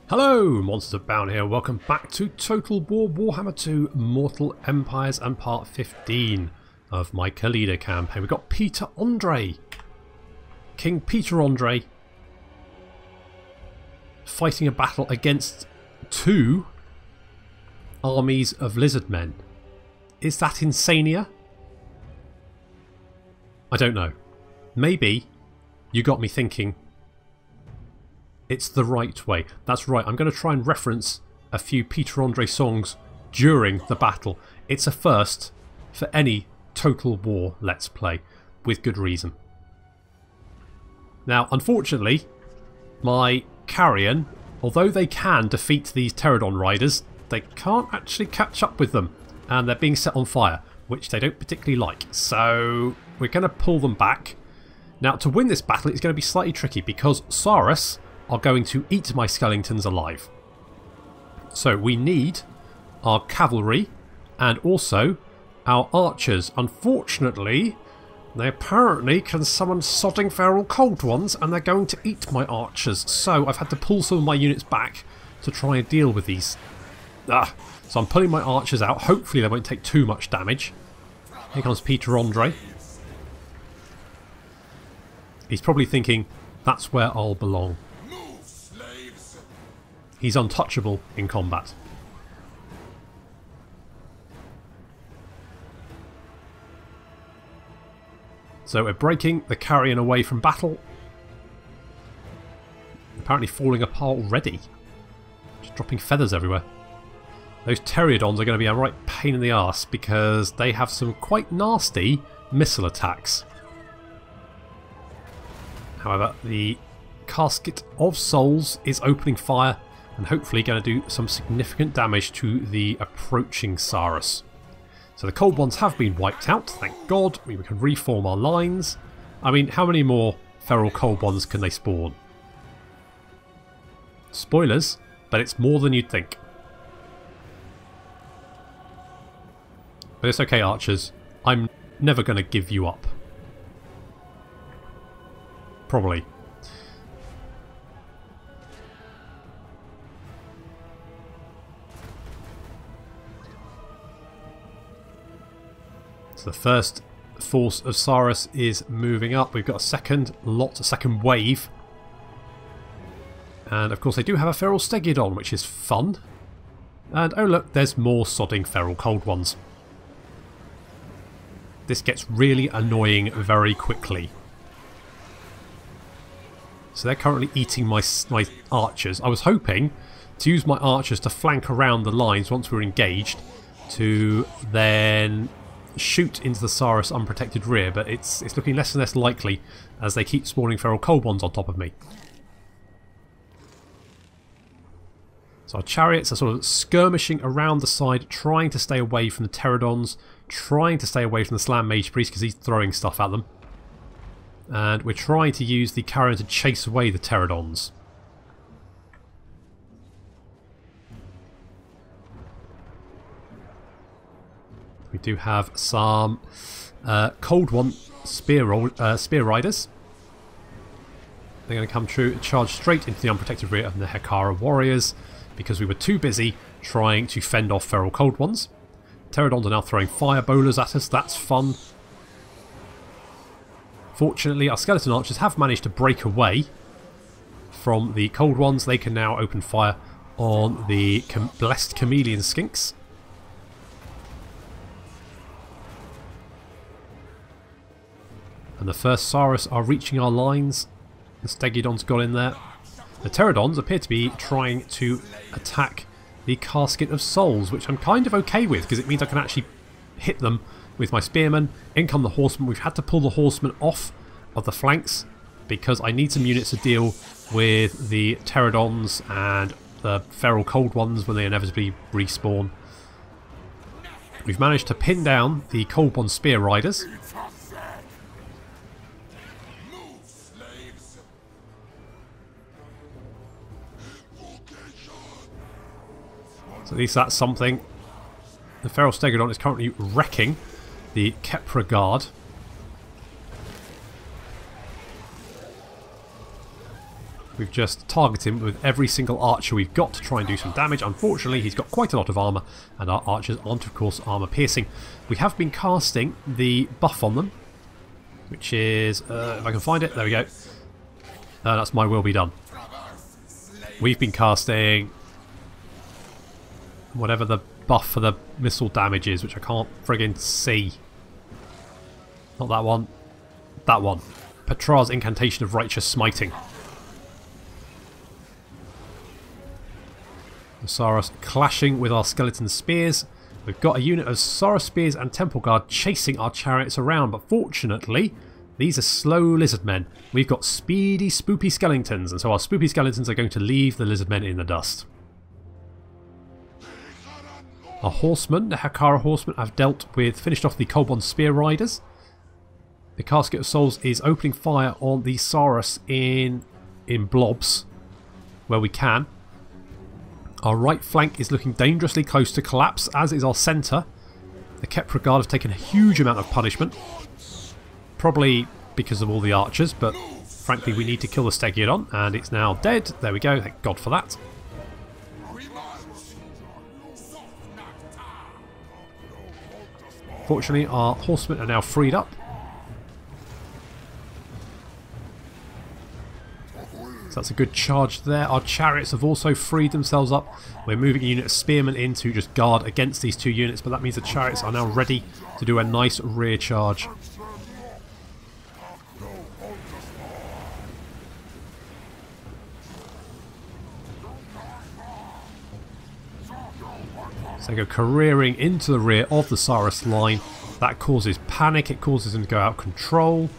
Hello, Monsters of Bound here. Welcome back to Total War Warhammer 2 Mortal Empires and part 15 of my Khalida campaign. We've got Peter Andre, King Peter Andre, fighting a battle against two armies of lizard men. Is that insania? I don't know. Maybe you got me thinking it's the right way. That's right, I'm going to try and reference a few Peter Andre songs during the battle. It's a first for any Total War Let's Play, with good reason. Now, unfortunately, my Carrion, although they can defeat these Pterodon riders, they can't actually catch up with them, and they're being set on fire, which they don't particularly like. So we're going to pull them back. Now, to win this battle, it's going to be slightly tricky because Saurus are going to eat my skeletons alive. So we need our cavalry and also our archers. Unfortunately, they apparently can summon sodding feral cold ones and they're going to eat my archers. So I've had to pull some of my units back to try and deal with these. So I'm pulling my archers out. Hopefully they won't take too much damage. Here comes Peter Andre. He's probably thinking, that's where I'll belong. He's untouchable in combat. So we're breaking the Carrion away from battle. Apparently falling apart already. Just dropping feathers everywhere. Those Pterodons are going to be a right pain in the arse because they have some quite nasty missile attacks. However, the Casket of Souls is opening fire and hopefully going to do some significant damage to the approaching Saurus. So the cold ones have been wiped out, thank God. We can reform our lines. I mean, how many more feral cold ones can they spawn? Spoilers, but it's more than you'd think. But it's okay, archers. I'm never going to give you up. Probably. So the first force of Saurus is moving up. We've got a second wave. And of course they do have a feral Stegodon, which is fun. And oh look, there's more sodding feral cold ones. This gets really annoying very quickly. So they're currently eating my archers. I was hoping to use my archers to flank around the lines once we were engaged to then shoot into the Saurus unprotected rear, but it's looking less and less likely as they keep spawning feral cold ones on top of me. So our chariots are sort of skirmishing around the side, trying to stay away from the Pterodons, trying to stay away from the Slam Mage Priest because he's throwing stuff at them. And we're trying to use the Carrion to chase away the Pterodons. We do have some Cold One spear riders. They're going to come through and charge straight into the unprotected rear of the Hekara warriors because we were too busy trying to fend off feral cold ones. Pterodons are now throwing fire bowlers at us. That's fun. Fortunately, our skeleton archers have managed to break away from the cold ones. They can now open fire on the blessed chameleon skinks. And the first Saurus are reaching our lines. The Stegodons got in there. The Pterodons appear to be trying to attack the Casket of Souls, which I'm kind of okay with because it means I can actually hit them with my spearmen. In come the horsemen. We've had to pull the horsemen off of the flanks because I need some units to deal with the Pterodons and the feral cold ones when they inevitably respawn. We've managed to pin down the cold one spear riders. So at least that's something. The feral Stegodon is currently wrecking the Kepra Guard. We've just targeted him with every single archer we've got to try and do some damage. Unfortunately, he's got quite a lot of armour, and our archers aren't, of course, armour piercing. We have been casting the buff on them, which is, if I can find it, there we go. That's my will be done. We've been casting whatever the buff for the missile damage is, which I can't friggin' see. Not that one. That one. Petrar's Incantation of Righteous Smiting. The Saurus clashing with our skeleton spears. We've got a unit of Saurus spears and Temple Guard chasing our chariots around, but fortunately these are slow lizard men. We've got speedy, spoopy skeletons, and so our spoopy skeletons are going to leave the lizard men in the dust. Our horsemen, the Hakara horsemen, have finished off the Kolbon spear riders. The Casket of Souls is opening fire on the Saurus in blobs where we can. Our right flank is looking dangerously close to collapse, as is our centre. The Kepra Guard have taken a huge amount of punishment. Probably because of all the archers, but frankly we need to kill the Stegiodon, and it's now dead. There we go, thank God for that. Fortunately our horsemen are now freed up. That's a good charge there. Our chariots have also freed themselves up. We're moving a unit of spearmen in to just guard against these two units, but that means the chariots are now ready to do a nice rear charge. So they go careering into the rear of the Saurus line. That causes panic, it causes them to go out of control.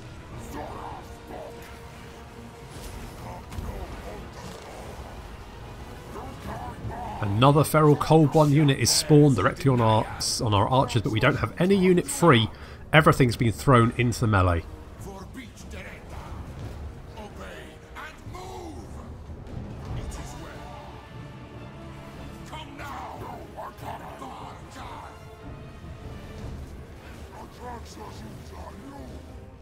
Another Feral Kolbon unit is spawned directly on our archers, but we don't have any unit free. Everything's been thrown into the melee.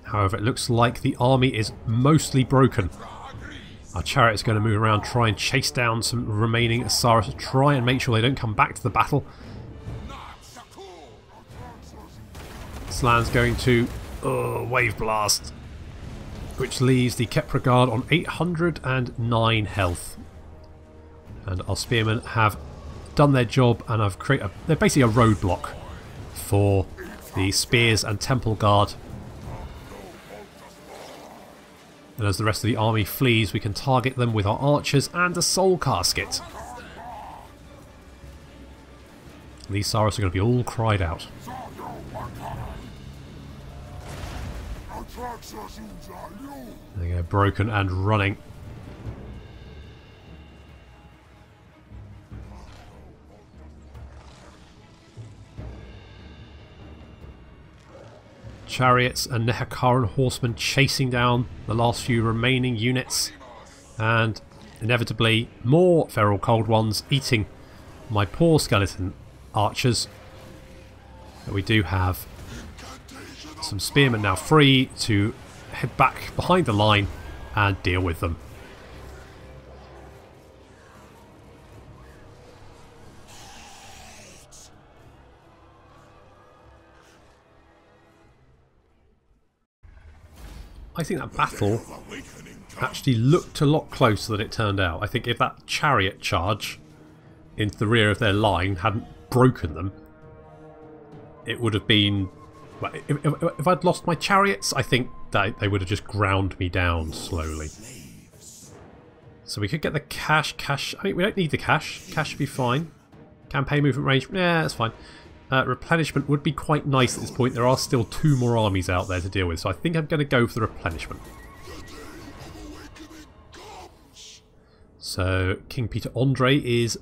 However, it looks like the army is mostly broken. Our chariot's going to move around, try and chase down some remaining Saurus, try and make sure they don't come back to the battle. Slan's going to Wave Blast, which leaves the Kepra Guard on 809 health. And our spearmen have done their job and have created they're basically a roadblock for the spears and Temple Guard. And as the rest of the army flees, we can target them with our archers and a soul casket. These Saurus are going to be all cried out. They go broken and running. Chariots and Nehakaran horsemen chasing down the last few remaining units, and inevitably more feral cold ones eating my poor skeleton archers. But we do have some spearmen now free to head back behind the line and deal with them. I think that battle actually looked a lot closer than it turned out. I think if that chariot charge into the rear of their line hadn't broken them, it would have been... Well, if I'd lost my chariots, I think that they would have just ground me down slowly. So we could get the cash. I mean, we don't need the cash. Cash should be fine. Campaign movement range, yeah, that's fine. Replenishment would be quite nice at this point. There are still 2 more armies out there to deal with, so I think I'm going to go for the replenishment. So King Peter Andre is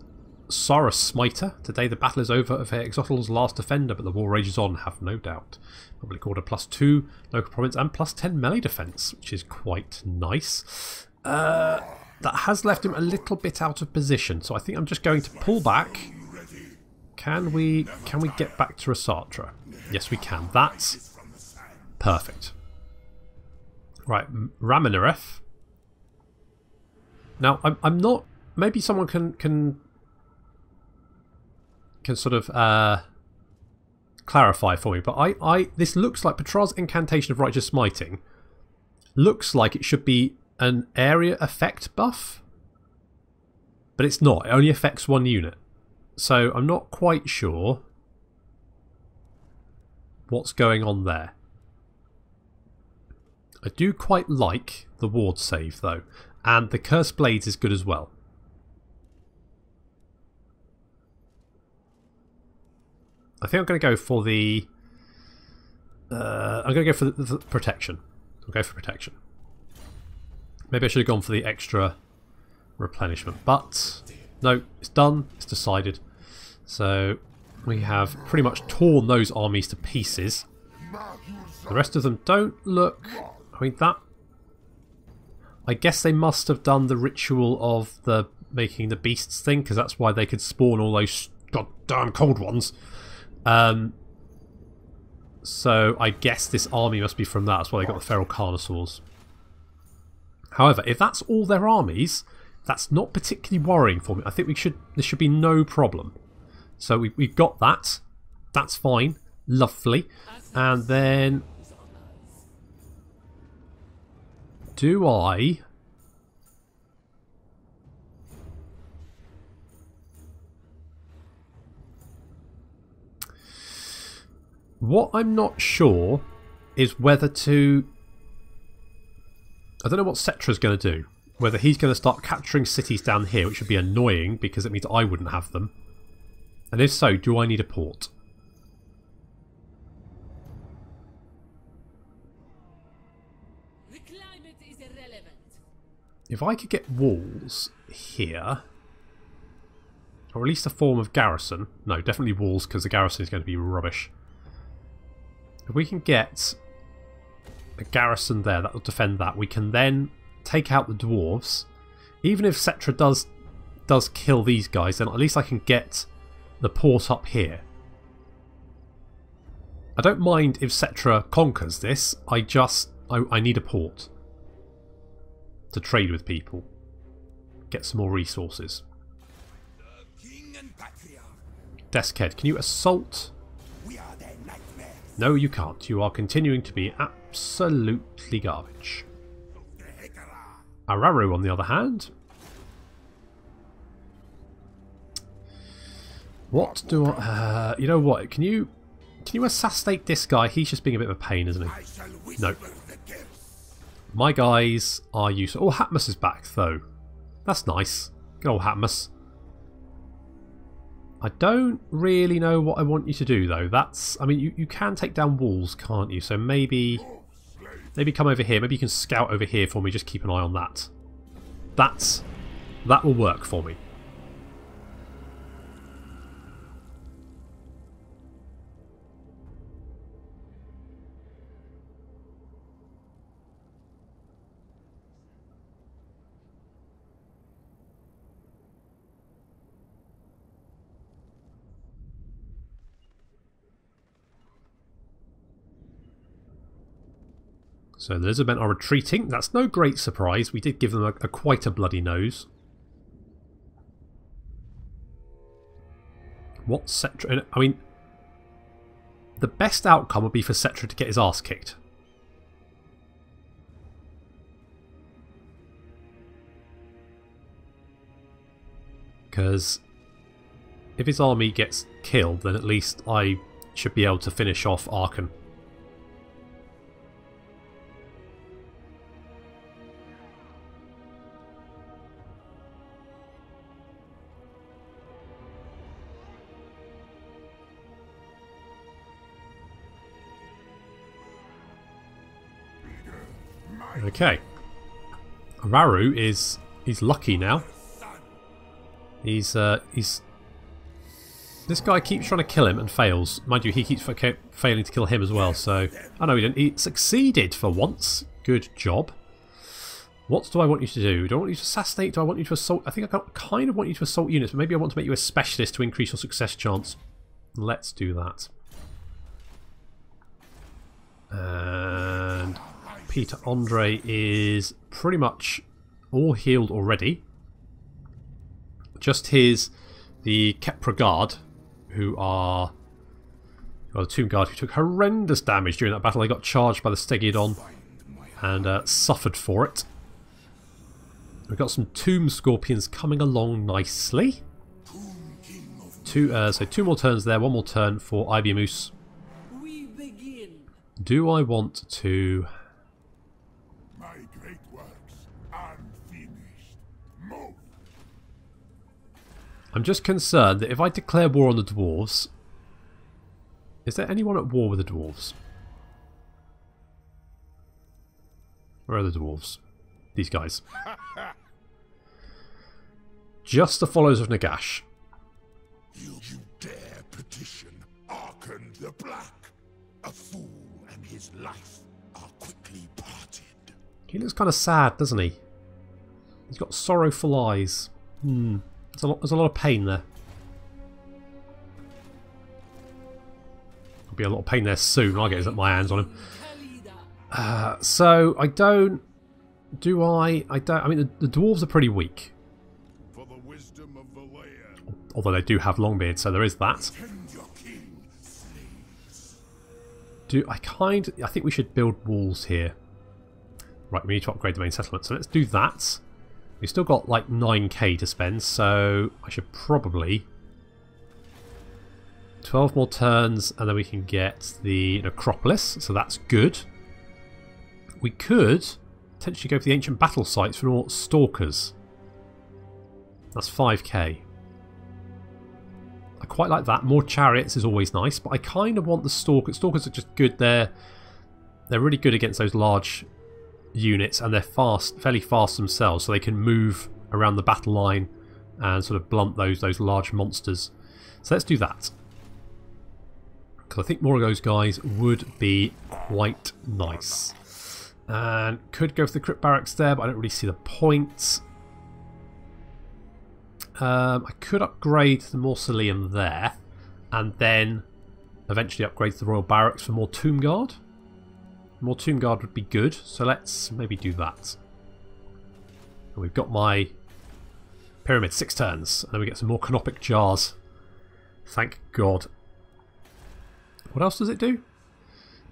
Saurus Smiter. Today the battle is over of Exotl's last defender, but the war rages on, have no doubt. Public order +2 local province and +10 melee defense, which is quite nice. That has left him a little bit out of position, so I think I'm just going to pull back. Can we get back to Rasatra? Yes, we can. That's perfect. Right, Ramanareth. Now, I'm not... Maybe someone can sort of clarify for me, but this looks like Petrar's Incantation of Righteous Smiting looks like it should be an area effect buff, but it's not. It only affects one unit. So I'm not quite sure what's going on there. I do quite like the ward save though, and the Cursed Blades is good as well. I think I'm going to go for the... I'm going to go for the protection. I'll go for protection. Maybe I should have gone for the extra replenishment, but no, it's done. It's decided. So we have pretty much torn those armies to pieces. The rest of them don't look... I mean, that... I guess they must have done the ritual of the making the beasts thing, because that's why they could spawn all those goddamn cold ones. So I guess this army must be from that. That's why they got the feral carnosaurs. However, if that's all their armies, that's not particularly worrying for me. I think there should be no problem. So we've got that. That's fine. Lovely. And then... do I... What I'm not sure is whether to... I don't know what Cetra's going to do. Whether he's going to start capturing cities down here, which would be annoying because it means I wouldn't have them. And if so, do I need a port? The climate is irrelevant. If I could get walls here, or at least a form of garrison. No, definitely walls because the garrison is going to be rubbish. If we can get a garrison there that will defend that, we can then take out the dwarves. Even if Cetra does kill these guys, then at least I can get the port up here. I don't mind if Cetra conquers this. I need a port to trade with people, get some more resources. Deskhead, can you assault? No, you can't. You are continuing to be absolutely garbage. Araru, on the other hand. What do I... you know what? Can you assassinate this guy? He's just being a bit of a pain, isn't he? No. My guys are useful. Oh, Hatmus is back, though. That's nice. Good old Hatmus. I don't really know what I want you to do, though. That's... I mean, you can take down walls, can't you? So maybe come over here. Maybe you can scout over here for me. Just keep an eye on that. That will work for me. So the lizardmen are retreating. That's no great surprise. We did give them quite a bloody nose. What Cetra... I mean, the best outcome would be for Cetra to get his ass kicked. Because if his army gets killed, then at least I should be able to finish off Arkan. Okay. Araru he's lucky now. He's this guy keeps trying to kill him and fails. Mind you, he keeps failing to kill him as well, so... Oh no, he didn't. He succeeded for once. Good job. What do I want you to do? Do I want you to assassinate? Do I want you to assault? I think I kind of want you to assault units, but maybe I want to make you a specialist to increase your success chance. Let's do that. And... Peter Andre is pretty much all healed already. Just the Kepra Guard, who are... Well, the Tomb Guard, who took horrendous damage during that battle. They got charged by the Stegiodon and suffered for it. We've got some Tomb Scorpions coming along nicely. So 2 more turns there, 1 more turn for Ibiamus. We begin. Do I want to... My great works unfinished. Move. I'm just concerned that if I declare war on the dwarves... Is there anyone at war with the dwarves? Where are the dwarves? These guys. Just the followers of Nagash. You dare petition Archon the Black? A fool and his life are quickly parted. He looks kind of sad, doesn't he? He's got sorrowful eyes. There's a lot of pain there. There'll be a lot of pain there soon. I'll get my hands on him. So I don't. Do I? I don't. I mean, the dwarves are pretty weak. For the wisdom of the land. Although they do have Longbeard, so there is that. Your king slaves. I think we should build walls here. Right, we need to upgrade the main settlement, so let's do that. We've still got like 9k to spend, so I should probably 12 more turns, and then we can get the necropolis, so that's good. We could potentially go for the ancient battle sites for more stalkers. That's 5k. I quite like that. More chariots is always nice, but I kind of want the stalkers. Stalkers are just good. They're really good against those large units, and they're fairly fast themselves, so they can move around the battle line and sort of blunt those large monsters. So let's do that, because I think more of those guys would be quite nice. And could go for the crypt barracks there, but I don't really see the point. I could upgrade the mausoleum there, and then eventually upgrade the royal barracks for more tomb guard. More tomb guard would be good, so let's maybe do that. And we've got my pyramid, 6 turns, and then we get some more canopic jars. Thank God. What else does it do?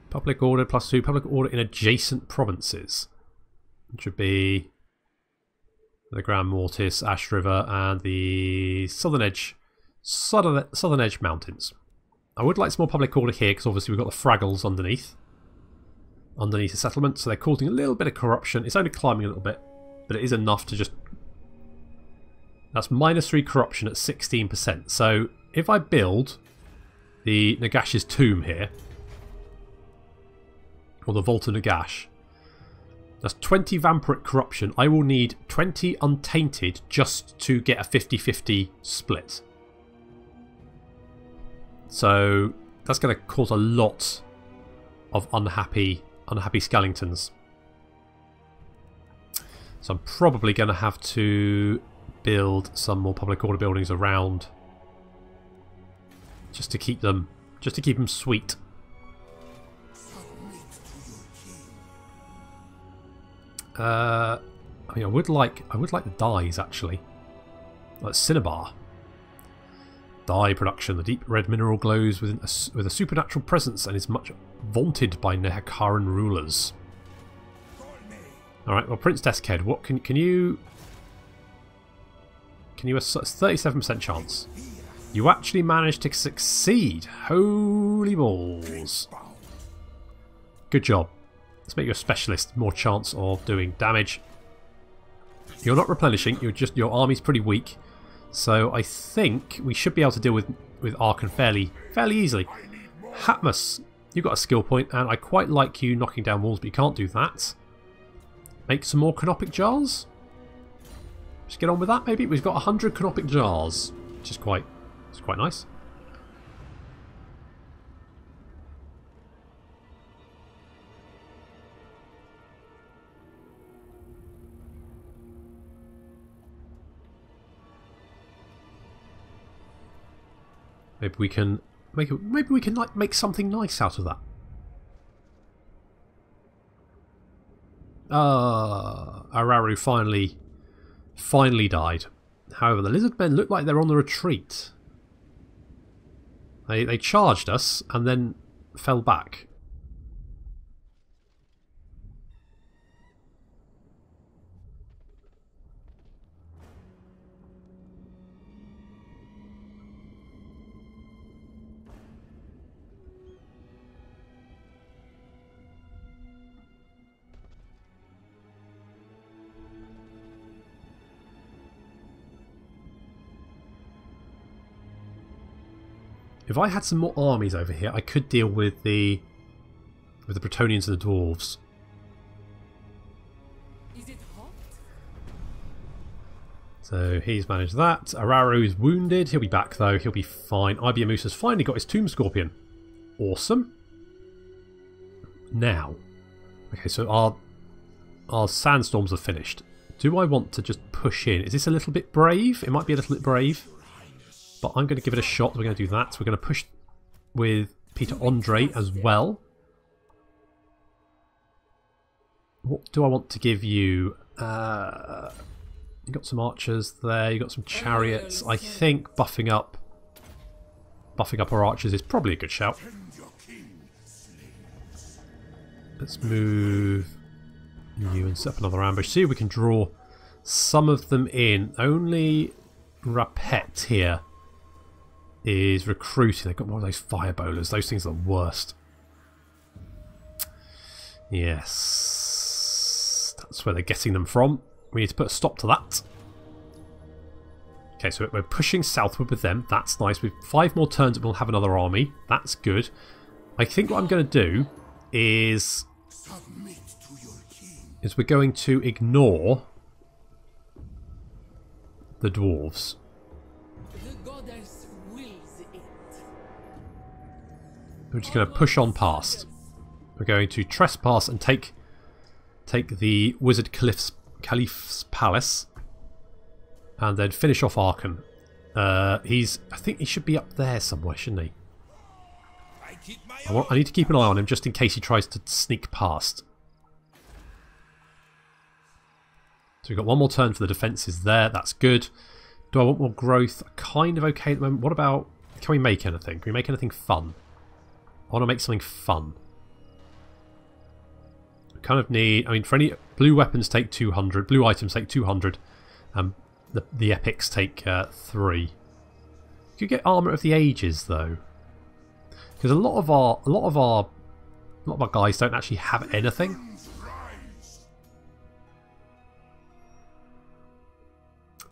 Public order +2, public order in adjacent provinces. Which would be the Grand Mortis, Ash River, and the Southern Edge Mountains. I would like some more public order here, because obviously we've got the Fraggles underneath the settlement, so they're causing a little bit of corruption. It's only climbing a little bit, but it is enough to just... That's -3 corruption at 16%. So if I build the Nagash's tomb here, or the Vault of Nagash, that's 20 vampiric corruption. I will need 20 untainted just to get a 50-50 split. So that's going to cause a lot of unhappy Skellingtons. So I'm probably going to have to build some more public order buildings around, just to keep them sweet. I mean, I would like the dyes actually, like cinnabar. Dye production. The deep red mineral glows with a supernatural presence and is much vaunted by Nehakaran rulers. All right, well, Prince Deskhead, what can you? A 37% chance. You actually managed to succeed. Holy balls! Good job. Let's make you a specialist. More chance of doing damage. You're not replenishing. Your army's pretty weak. So I think we should be able to deal with Archon fairly easily. Hatmus, you've got a skill point, and I quite like you knocking down walls, but you can't do that. Make some more canopic jars. Just get on with that. Maybe we've got 100 canopic jars, which is quite nice. Maybe we can make something nice out of that. Araru finally finally died. However, the lizard men look like they're on the retreat. They charged us and then fell back. If I had some more armies over here, I could deal with the Bretonnians and the dwarves. Is it hot? So he's managed that. Araru is wounded. He'll be back though. He'll be fine. Ibiamus has finally got his Tomb Scorpion. Awesome. Now, okay, so our sandstorms are finished. Do I want to just push in? Is this a little bit brave? It might be a little bit brave. But I'm going to give it a shot. We're going to do that. So we're going to push with Peter Andre as well. What do I want to give you? You got some archers there. You got some chariots. I think buffing up our archers is probably a good shout. Let's move you and set up another ambush. See if we can draw some of them in. Only Rapet here is recruiting. They've got more of those fire bowlers. Those things are the worst. Yes. That's where they're getting them from. We need to put a stop to that. Okay, so we're pushing southward with them. That's nice. We've 5 more turns and we'll have another army. That's good. I think what I'm going to do is we're going to ignore the dwarves. We're just going to push on past. We're going to trespass and take the Wizard Caliph's palace, and then finish off Aachen. I think he should be up there somewhere, shouldn't he? I need to keep an eye on him just in case he tries to sneak past. So we've got 1 more turn for the defences there. That's good. Do I want more growth? Kind of okay at the moment. What about... Can we make anything? Can we make anything fun? I want to make something fun. We kind of need... I mean, for any... Blue weapons take 200. Blue items take 200. The epics take 3. You could get Armour of the Ages, though. Because a lot of our guys don't actually have anything.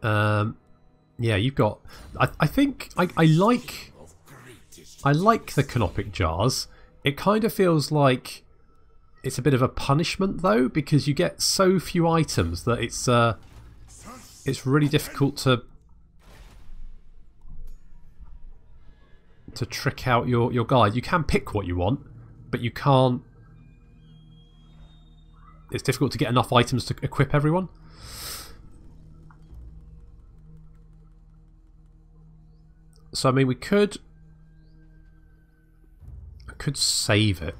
Yeah, you've got... I think I like the canopic jars. It kind of feels like it's a bit of a punishment though, because you get so few items that it's really difficult to trick out your guide. You can pick what you want, but you can't... It's difficult to get enough items to equip everyone. So I mean, I could save it.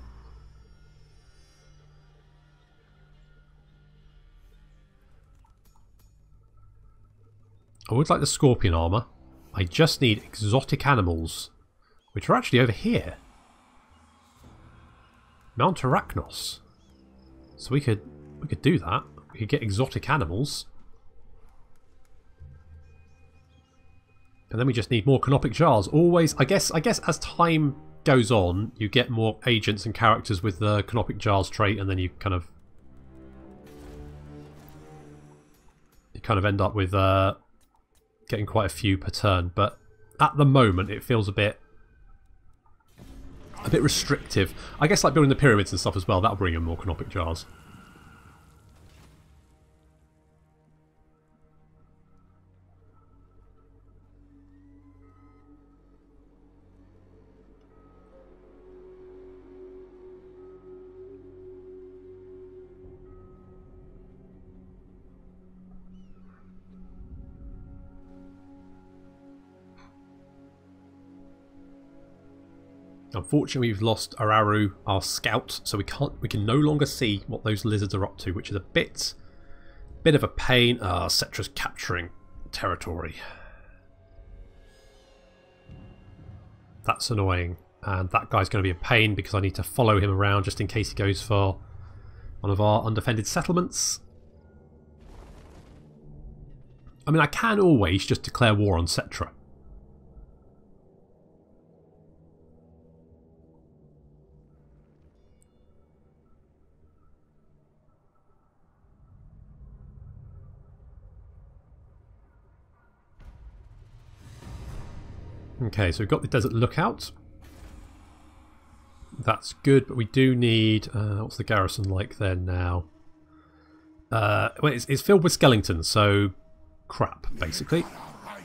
I would like the scorpion armor. I just need exotic animals, which are actually over here. Mount Arachnos. So we could do that. We could get exotic animals. And then we just need more canopic jars. Always, I guess as time goes on, you get more agents and characters with the canopic jars trait, and then you kind of end up with getting quite a few per turn. But at the moment, it feels a bit restrictive. I guess like building the pyramids and stuff as well. That'll bring in more canopic jars. Unfortunately, we've lost Araru, our scout, so we can no longer see what those lizards are up to, which is a bit Bit of a pain. Cetra's capturing territory. That's annoying. And that guy's going to be a pain because I need to follow him around just in case he goes for one of our undefended settlements. I mean, I can always just declare war on Cetra. Okay, so we've got the Desert Lookout. That's good, but we do need... what's the garrison like there now? Well, it's filled with skeletons, so crap, basically. Right,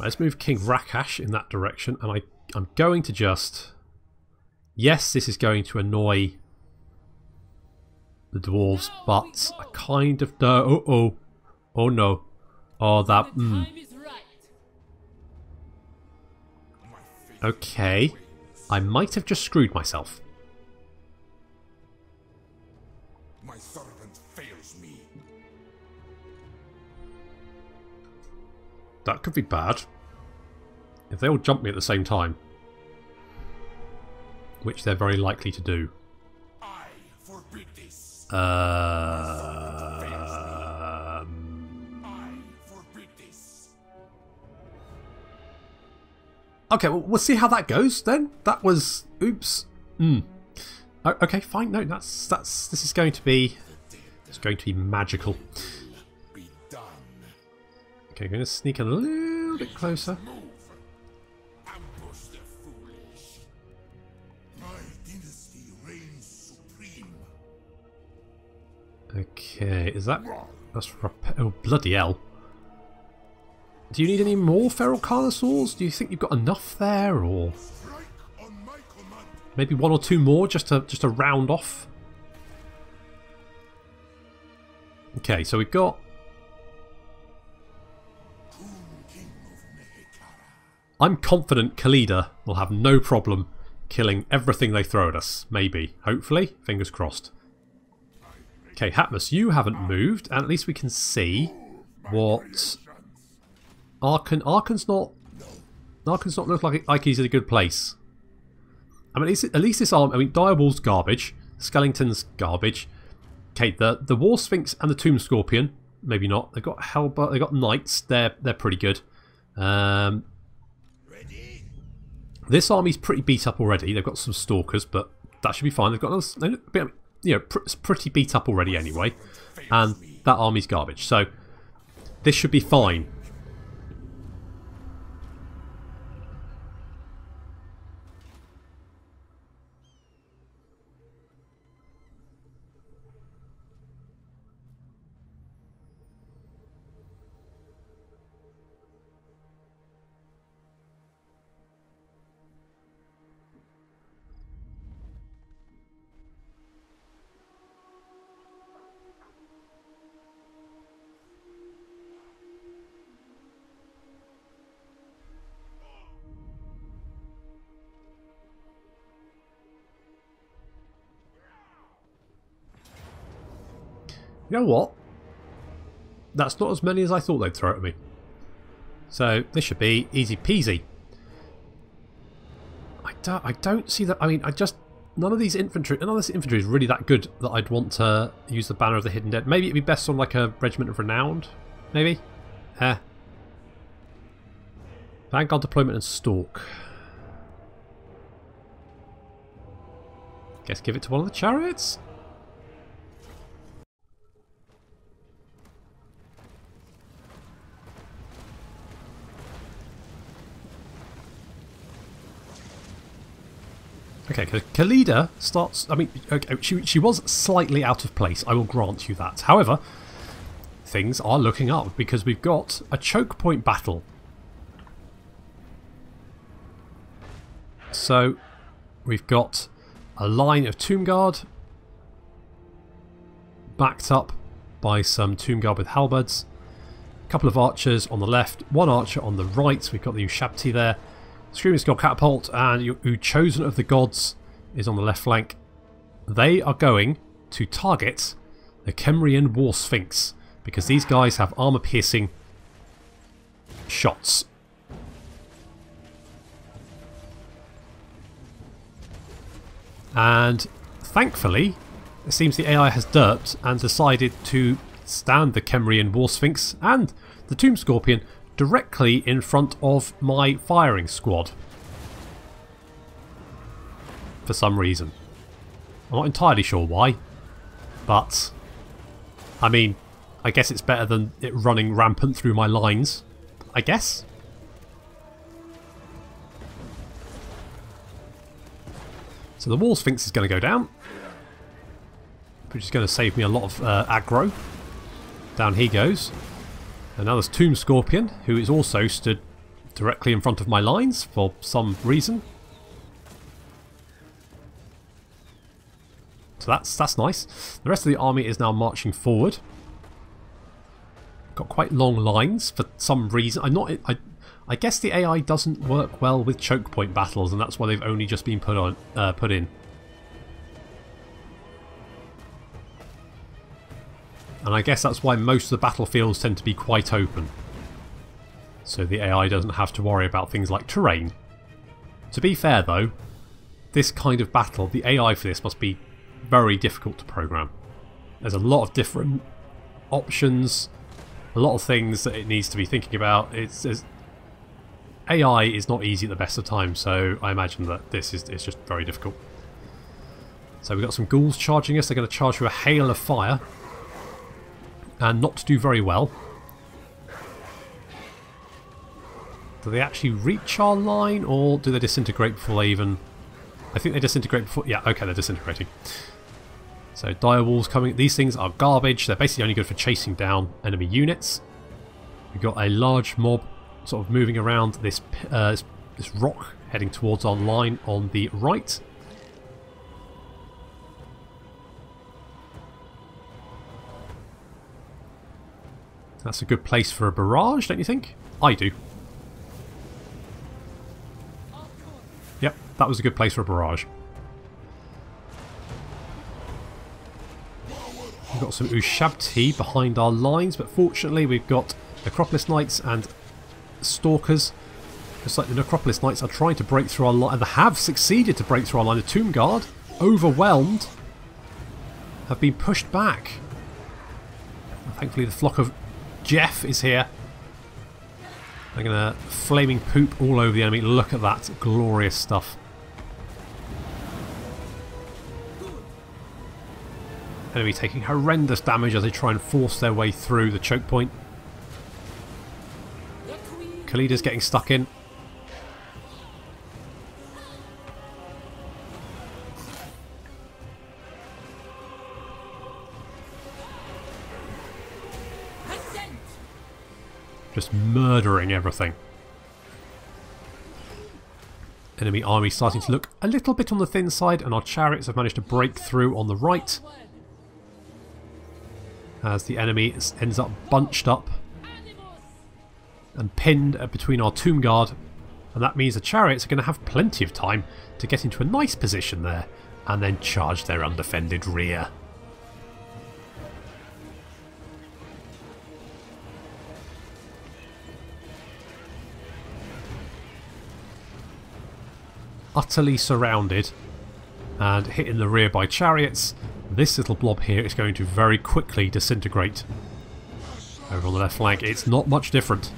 let's move King Rakash in that direction, and I'm going to just... Yes, this is going to annoy the dwarves, but I kind of... Oh no. Oh, that... Okay. I might have just screwed myself. My servant fails me. That could be bad. If they all jump me at the same time. Which they're very likely to do. I forbid this. Okay, well, we'll see how that goes then. That was... Oops. Okay, fine. No, this is going to be... It's going to be magical. Okay, I'm going to sneak in a little bit closer. Okay, is that... That's... Oh, bloody hell. Do you need any more feral carnosaurs? Do you think you've got enough there, or maybe one or two more just to round off? Okay, so we've got... I'm confident Khalida will have no problem killing everything they throw at us. Maybe. Hopefully. Fingers crossed. Okay, Hatmus, you haven't moved, and at least we can see what... Arkan's not look like he's in a good place. I mean, at least this arm. I mean, Direwolf's garbage, Skellington's garbage. Okay, the War Sphinx and the Tomb Scorpion, maybe not. They've got Hellbart, they've got Knights. They're pretty good. This army's pretty beat up already. They've got some Stalkers, but that should be fine. They've got another, you know, pretty beat up already anyway, and that army's garbage. So this should be fine. You know what? That's not as many as I thought they'd throw at me. So this should be easy peasy. I don't see that. I mean, none of this infantry is really that good that I'd want to use the Banner of the Hidden Dead. Maybe it'd be best on like a Regiment of Renowned. Maybe. Vanguard deployment and Stalk. Guess give it to one of the chariots. Okay, because Khalida starts... I mean, okay, she was slightly out of place, I will grant you that. However, things are looking up because we've got a choke point battle. So, we've got a line of Tomb Guard backed up by some Tomb Guard with halberds. A couple of archers on the left, one archer on the right. We've got the Ushabti there. Screaming Skull Catapult and Chosen of the Gods is on the left flank. They are going to target the Kemrian War Sphinx. because these guys have armor-piercing shots. And thankfully, it seems the AI has derped and decided to stand the Kemrian War Sphinx and the Tomb Scorpion directly in front of my firing squad. For some reason. I'm not entirely sure why, but I mean, I guess it's better than it running rampant through my lines, I guess. So the War Sphinx is going to go down, which is going to save me a lot of aggro. Down he goes. And now there's Tomb Scorpion, who is also stood directly in front of my lines for some reason. So that's nice. The rest of the army is now marching forward. Got quite long lines for some reason. I guess the AI doesn't work well with choke point battles, and that's why they've only just been put in. And I guess that's why most of the battlefields tend to be quite open. So the AI doesn't have to worry about things like terrain. To be fair though, this kind of battle, the AI for this must be very difficult to program. There's a lot of different options, a lot of things that it needs to be thinking about. AI is not easy at the best of times, so I imagine that this is just very difficult. So we've got some ghouls charging us. They're going to charge through a hail of fire. And not do very well. Do they actually reach our line, or do they disintegrate before they even... I think they disintegrate before... Yeah, okay, they're disintegrating. So dire wolves coming. These things are garbage. They're basically only good for chasing down enemy units. We've got a large mob sort of moving around this rock, heading towards our line on the right. That's a good place for a barrage, don't you think? I do. Yep, that was a good place for a barrage. We've got some Ushabti behind our lines, but fortunately we've got Necropolis Knights and Stalkers. Looks like the Necropolis Knights are trying to break through our line, and have succeeded to break through our line. The Tomb Guard, overwhelmed, have been pushed back. Thankfully the flock of Jeff is here. They're going to flaming poop all over the enemy. Look at that. Glorious stuff. Enemy taking horrendous damage as they try and force their way through the choke point. Khalida's getting stuck in. Just murdering everything. Enemy army starting to look a little bit on the thin side, and our chariots have managed to break through on the right. As the enemy ends up bunched up and pinned between our Tomb Guard. And that means the chariots are going to have plenty of time to get into a nice position there and then charge their undefended rear. Utterly surrounded and hit in the rear by chariots, this little blob here is going to very quickly disintegrate. Over on the left flank, it's not much different.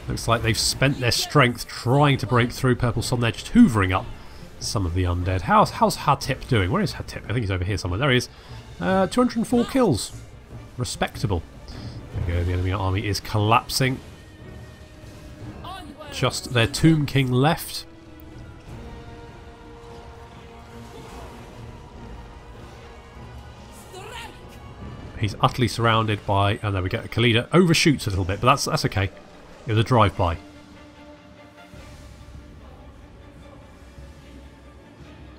Looks like they've spent their strength trying to break through. Purple Sun, they're just hoovering up some of the undead. How's Hatip doing? Where is Hatip? I think he's over here somewhere. There he is. 204 kills. Respectable. There we go, the enemy army is collapsing. Just their Tomb King left. He's utterly surrounded by... And there we go. Khalida overshoots a little bit, but that's okay. It was a drive-by.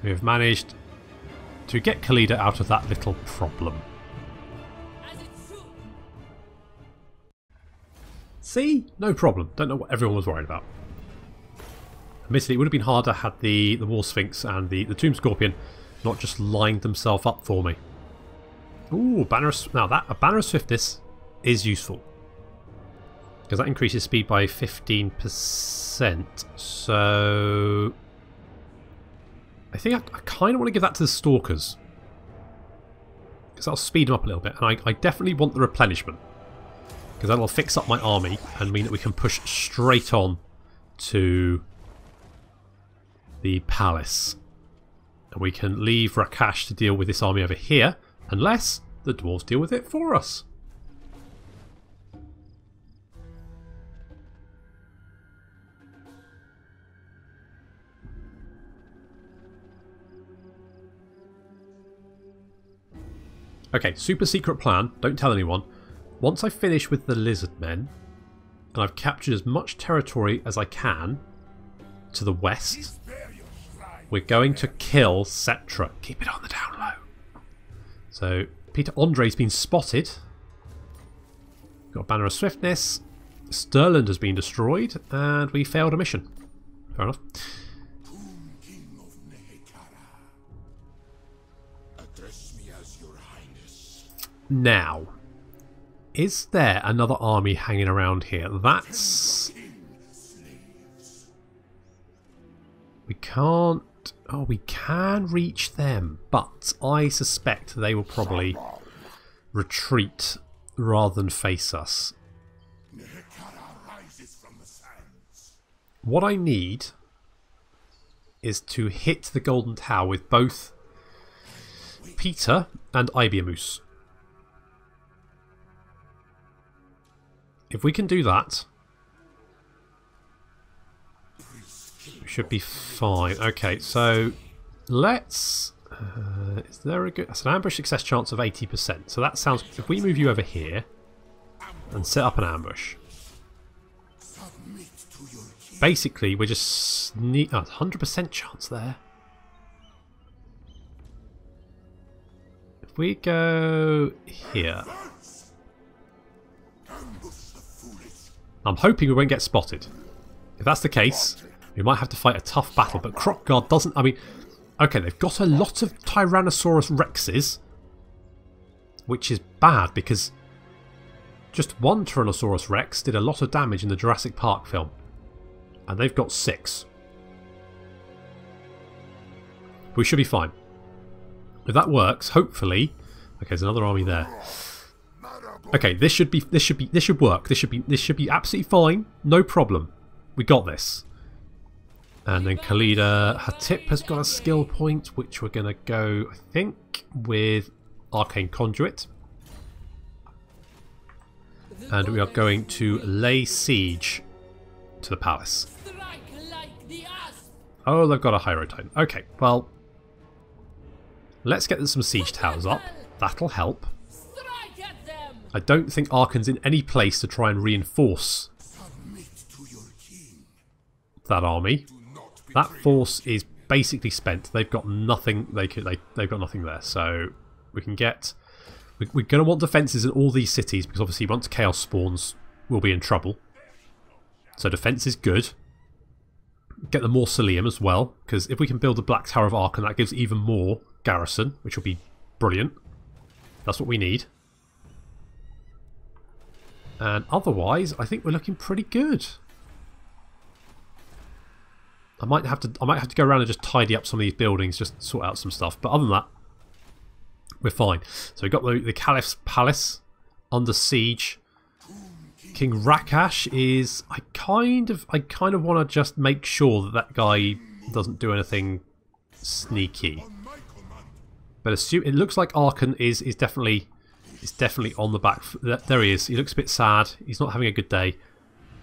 We have managed to get Khalida out of that little problem. See? No problem. Don't know what everyone was worried about. Admittedly, it would have been harder had the War Sphinx and the Tomb Scorpion not just lined themselves up for me. Ooh, Banner of... Now that, a Banner of Swiftness is useful. Because that increases speed by 15%. So I think I kind of want to give that to the Stalkers. Because that'll speed them up a little bit. And I definitely want the replenishment. Because that'll fix up my army and mean that we can push straight on to the palace. And we can leave Rakash to deal with this army over here. Unless the dwarves deal with it for us. Okay, super secret plan. Don't tell anyone. Once I finish with the lizard men, and I've captured as much territory as I can to the west, we're going to kill Cetra. Keep it on the down low. So, Peter Andre's been spotted. Got a banner of swiftness. Stirland has been destroyed, and we failed a mission. Fair enough. Now, is there another army hanging around here? That's... We can't... Oh, we can reach them, but I suspect they will probably retreat rather than face us. What I need is to hit the Golden Tower with both Peter and Ibiamus. If we can do that, we should be fine. Okay, so let's... is there a good... That's an ambush success chance of 80%. So that sounds... If we move you over here and set up an ambush, basically we're just... 100% chance there. If we go here... I'm hoping we won't get spotted. If that's the case, we might have to fight a tough battle, but Crockguard doesn't... I mean, okay, they've got a lot of Tyrannosaurus Rexes, which is bad because just one Tyrannosaurus Rex did a lot of damage in the Jurassic Park film, and they've got 6. We should be fine. If that works, hopefully... Okay, there's another army there. Okay, this should work. This should be absolutely fine. No problem. We got this. And then Khalida Hatip has got a skill point, which we're going to go, I think, with Arcane Conduit. And we are going to lay siege to the palace. Oh, they've got a Hydro Titan. Okay, well, let's get some siege towers up. That'll help. I don't think Arkan's in any place to try and reinforce that army. That force is basically spent. They've got nothing. They've got nothing there. So we can get. We're going to want defences in all these cities because obviously once chaos spawns, we'll be in trouble. So defence is good. Get the Mausoleum as well, because if we can build the Black Tower of Arkan, that gives even more garrison, which will be brilliant. That's what we need. And otherwise, I think we're looking pretty good. I might have to go around and just tidy up some of these buildings, just sort out some stuff. But other than that, we're fine. So we've got the Caliph's Palace under siege. King Rakash is... I kind of want to just make sure that that guy doesn't do anything sneaky. But it looks like Arkan is definitely on the back. There he is. He looks a bit sad. He's not having a good day.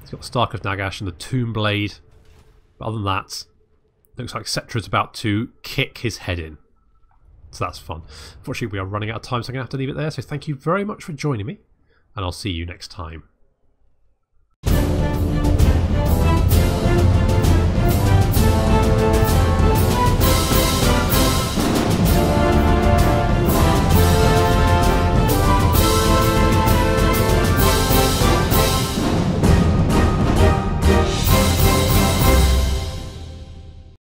He's got the Stark of Nagash and the Tomb Blade. But other than that, looks like Cetra's about to kick his head in. So that's fun. Unfortunately, we are running out of time, so I'm going to have to leave it there. So thank you very much for joining me, and I'll see you next time.